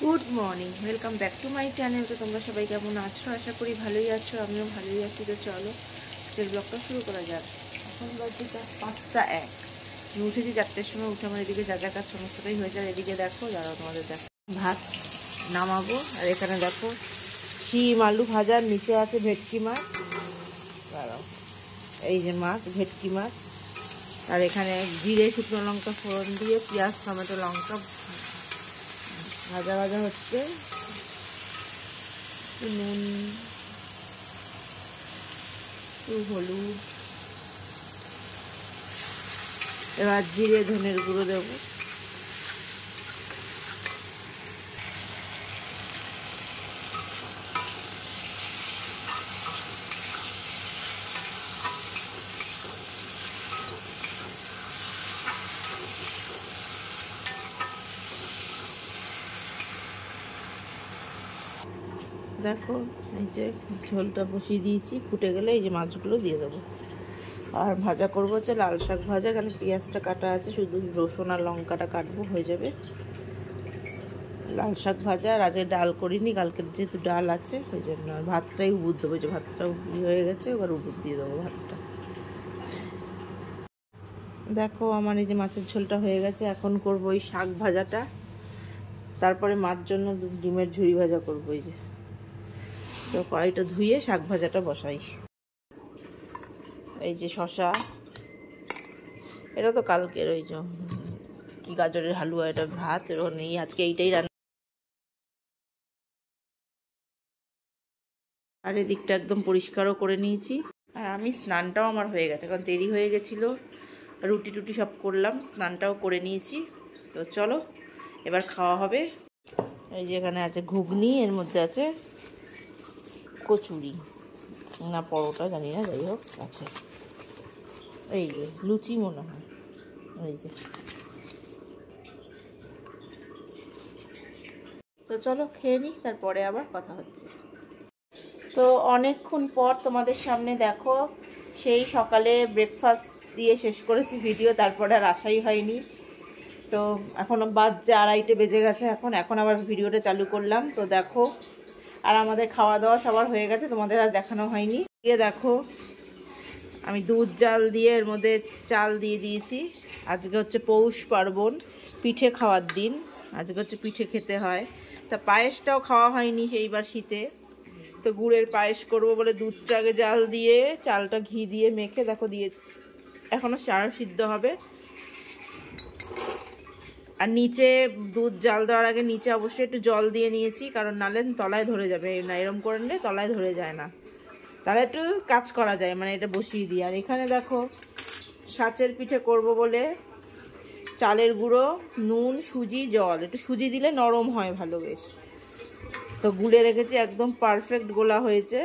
Good morning, welcome back to my channel. তো তোমরা সবাই কেমন আছো? আশা করি ভালোই আছো, আমিও ভালোই আছি। তো চলো আজকের ব্লগটা শুরু করা যাক। এখন বাজে 5টা 1। আমি উঠেছি 4টের সময়, উঠে আমার এদিকে যা যা কাজ সমস্তটাই হয়ে যায়। এদিকে দেখো, দাঁড়াও তোমাদের দেখো, ভাত নামাবো। আর এখানে দেখো শিম আলু ভাজার, নিচে আছে ভেটকি মাছ। দাঁড়াও, এই যে মাছ, ভেটকি মাছ। আর এখানে জিরে শুকনো লঙ্কা ফোড়ন দিয়ে পেঁয়াজ টমেটো লঙ্কা ভাজা ভাজা হচ্ছে। নুন, হলুদ, এবার জিরে ধনের গুঁড়ো দেবো। দেখো এই যে ঝোলটা বসিয়ে দিয়েছি, ফুটে গেলে এই যে মাছগুলো দিয়ে দেবো। আর ভাজা করবো হচ্ছে লাল শাক ভাজা, কারণ পেঁয়াজটা কাটা আছে, শুধু রসুন আর লঙ্কাটা কাটবো, হয়ে যাবে লাল শাক ভাজা। আর আজকে ডাল করিনি, কালকের যেহেতু ডাল আছে ওই জন্য। আর ভাতটাই উবুর দেবো, যে ভাতটাও হয়ে গেছে, এবার উবুর দিয়ে দেবো ভাতটা। দেখো আমার এই যে মাছের ঝোলটা হয়ে গেছে, এখন করবো ওই শাক ভাজাটা, তারপরে মাছ জন্য ডিমের ঝুড়ি ভাজা করবো। এই যে তো কড়াইটা ধুয়ে শাক ভাজাটা বসাই। এই যে শশা, এটা তো কালকের ওই যে কি গাজরের হালুয়া, এটা ভাত এবং নেই, আজকে এইটাই রান্না। আর এদিকটা একদম পরিষ্কারও করে নিয়েছি। আর আমি স্নানটাও আমার হয়ে গেছে, কারণ দেরি হয়ে গেছিলো, রুটি টুটি সব করলাম, স্নানটাও করে নিয়েছি। তো চলো এবার খাওয়া হবে। এই যে এখানে আছে ঘুগনি, এর মধ্যে আছে কচুরি না পরোটা জানি না, যাই হোক আছে। এই যে লুচি মনে হয়, এই যে। তো চলো খেয়ে নিই, তারপরে আবার কথা হচ্ছে। তো অনেকক্ষণ পর তোমাদের সামনে দেখো, সেই সকালে ব্রেকফাস্ট দিয়ে শেষ করেছি ভিডিও, তারপরে আর আসাই হয়নি। তো এখনও বাজছে 2:30 বেজে গেছে, এখন আবার ভিডিওটা চালু করলাম। তো দেখো, আর আমাদের খাওয়া দাওয়া সবার হয়ে গেছে, তোমাদের আর দেখানো হয়নি। গিয়ে দেখো আমি দুধ জাল দিয়ে এর মধ্যে চাল দিয়ে দিয়েছি। আজকে হচ্ছে পৌষ পার্বণ, পিঠে খাওয়ার দিন, আজকে হচ্ছে পিঠে খেতে হয়। তা পায়েসটাও খাওয়া হয়নি সেইবার শীতে, তো গুড়ের পায়েস করব বলে দুধটা আগে জাল দিয়ে চালটা ঘি দিয়ে মেখে দেখো দিয়ে, এখনও চাল সিদ্ধ হবে। আর নিচে দুধ জাল দেওয়ার আগে নিচে অবশ্যই একটু জল দিয়ে নিয়েছি, কারণ নাহলে তলায় ধরে যাবে না, এরম করে নিলে তলায় ধরে যায় না, তাহলে একটু কাজ করা যায়, মানে এটা বসিয়ে দিই। আর এখানে দেখো সাঁচের পিঠে করব বলে চালের গুঁড়ো, নুন, সুজি, জল, একটু সুজি দিলে নরম হয় ভালো বেশ। তো গুলে রেখেছি, একদম পারফেক্ট গোলা হয়েছে।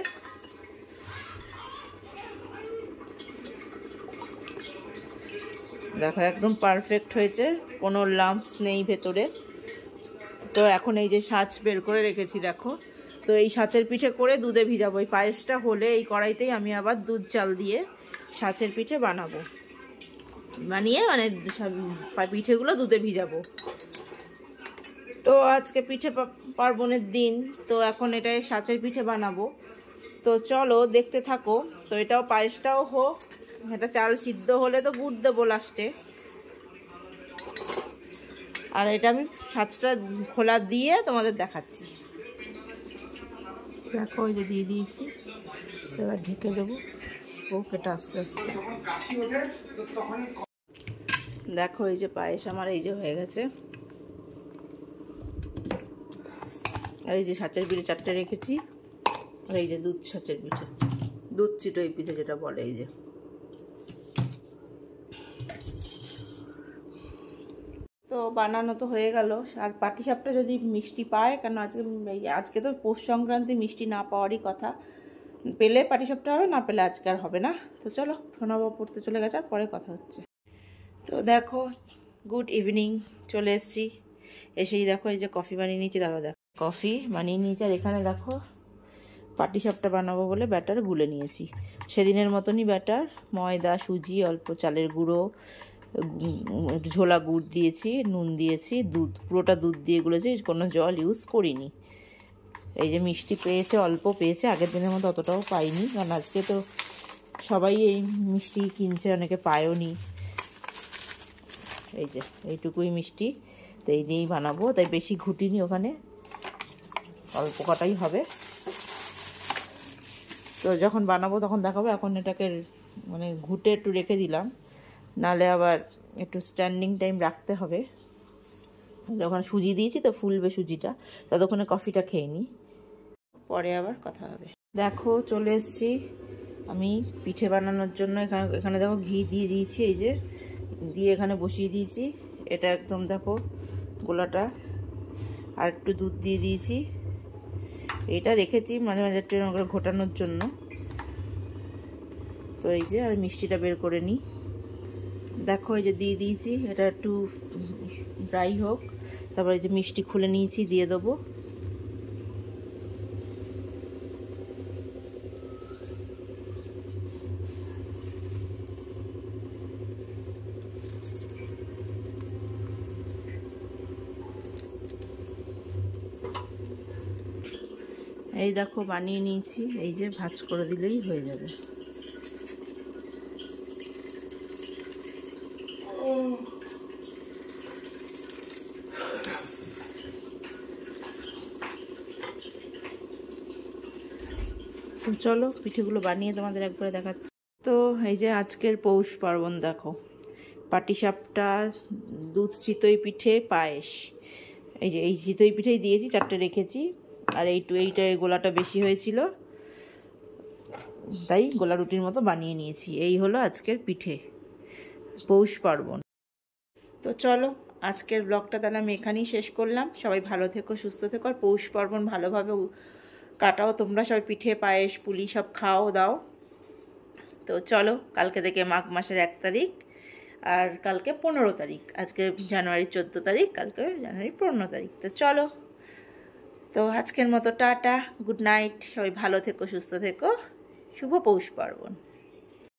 দেখো একদম পারফেক্ট হয়েছে, কোনো লাম্পস নেই ভেতরে। তো এখন এই যে সাঁচ বের করে রেখেছি দেখো, তো এই সাঁচের পিঠে করে দুধে ভিজাবো। এই পায়েসটা হলে এই কড়াইতেই আমি আবার দুধ চাল দিয়ে সাঁচের পিঠে বানাবো, বানিয়ে মানে পিঠেগুলো দুধে ভিজাবো। তো আজকে পিঠে পার্বণের দিন, তো এখন এটাই সাঁচের পিঠে বানাবো। তো চলো দেখতে থাকো। তো এটাও পায়েসটাও হোক, এটা চাল সিদ্ধ হলে তো গুড় দেবো লাস্টে। আর এটা আমি সাঁচটা খোলা দিয়ে তোমাদের দেখাচ্ছি। দেখো ওই যে দিয়ে দিয়েছি, এবার ঢেকে দেবো এটা আস্তে আস্তে। দেখো এই যে পায়েস আমার এই যে হয়ে গেছে। আর এই যে সাঁচের পিঠে 4টে রেখেছি, আর এই যে দুধ সাঁচের পিঠে, দুধ চিটোই পিঠে যেটা বলে। এই যে তো বানানো তো হয়ে গেল। আর পাটিসাপটা যদি মিষ্টি পায়, কারণ আজকে তো পৌষ সংক্রান্তি, মিষ্টি না পাওয়ারই কথা, পেলে পাটিসাপটা হবে, না পেলে আজকে আর হবে না। তো চলো, সোনাবা পড়তে চলে গেছে, আর পরে কথা হচ্ছে। তো দেখো গুড ইভিনিং, চলে এসেছি। এসেই দেখো এই যে কফি বানিয়ে নিয়েছি, দাঁড়াও দেখো কফি বানিয়ে নিয়েছি। আর এখানে দেখো পাটিসাপটা বানাবো বলে ব্যাটার গুলে নিয়েছি, সেদিনের মতনই ব্যাটার, ময়দা, সুজি, অল্প চালের গুঁড়ো, একটু ঝোলা গুড় দিয়েছি, নুন দিয়েছি, দুধ, পুরোটা দুধ দিয়ে গুলেছি, কোনো জল ইউজ করিনি। এই যে মিষ্টি পেয়েছে, অল্প পেয়েছে, আগের দিনের মতো অতটাও পাইনি, কারণ আজকে তো সবাই এই মিষ্টি কিনছে, অনেকে পায়ও নি। এই যে এইটুকুই মিষ্টি, তো এই দিয়েই বানাবো, তাই বেশি ঘুটিনি, ওখানে অল্প কটাই হবে। তো যখন বানাবো তখন দেখাবো। এখন এটাকে মানে ঘুটে একটু রেখে দিলাম, নালে আবার একটু স্ট্যান্ডিং টাইম রাখতে হবে। ওখানে সুজি দিয়েছি তো ফুলবে সুজিটা, ততক্ষণে কফিটা খেয়ে নিই, পরে আবার কথা হবে। দেখো চলে এসেছি আমি পিঠে বানানোর জন্য। এখানে দেখো ঘি দিয়ে দিয়েছি, এই যে দিয়ে এখানে বসিয়ে দিয়েছি। এটা একদম দেখো গোলাটা, আর একটু দুধ দিয়ে দিয়েছি। এটা রেখেছি মাঝে মাঝে একটু করে ঘোটানোর জন্য। তো এই যে আর মিষ্টিটা বের করে নিই। দেখো এই যে দিয়ে দিয়েছি, এটা একটু ড্রাই হোক, তারপরে এই যে মিষ্টি খুলে নিয়েছি, দিয়ে দেবো। এই দেখো বানিয়ে নিয়েছি, এই যে ভাঁজ করে দিলেই হয়ে যাবে। তো চলো পিঠেগুলো বানিয়ে তোমাদের একবারে দেখাচ্ছি। তো এই যে আজকের পৌষ পার্বণ, দেখো পাটিসাপটা, দুধ চিতই পিঠে, পায়েস। এই যে এই চিতই পিঠেই দিয়েছি, 4টে রেখেছি, আর এইটা গোলাটা বেশি হয়েছিল, তাই গোলা রুটির মতো বানিয়ে নিয়েছি। এই হলো আজকের পিঠে, পৌষ পার্বণ। তো চলো আজকের ব্লগটা তাহলে আমি এখানেই শেষ করলাম। সবাই ভালো থেকো, সুস্থ থেকো, আর পৌষ পার্বণ ভালোভাবে কাটাও তোমরা। সবাই পিঠে, পায়েস, পুলি সব খাও দাও। তো চলো, কালকে থেকে মাঘ মাসের 1 তারিখ, আর কালকে 15 তারিখ, আজকে জানুয়ারির 14 তারিখ, কালকে জানুয়ারি 15 তারিখ। তো চলো, তো আজকের মতো টাটা, গুড নাইট, সবাই ভালো থেকো, সুস্থ থেকো, শুভ পৌষ পার্বণ।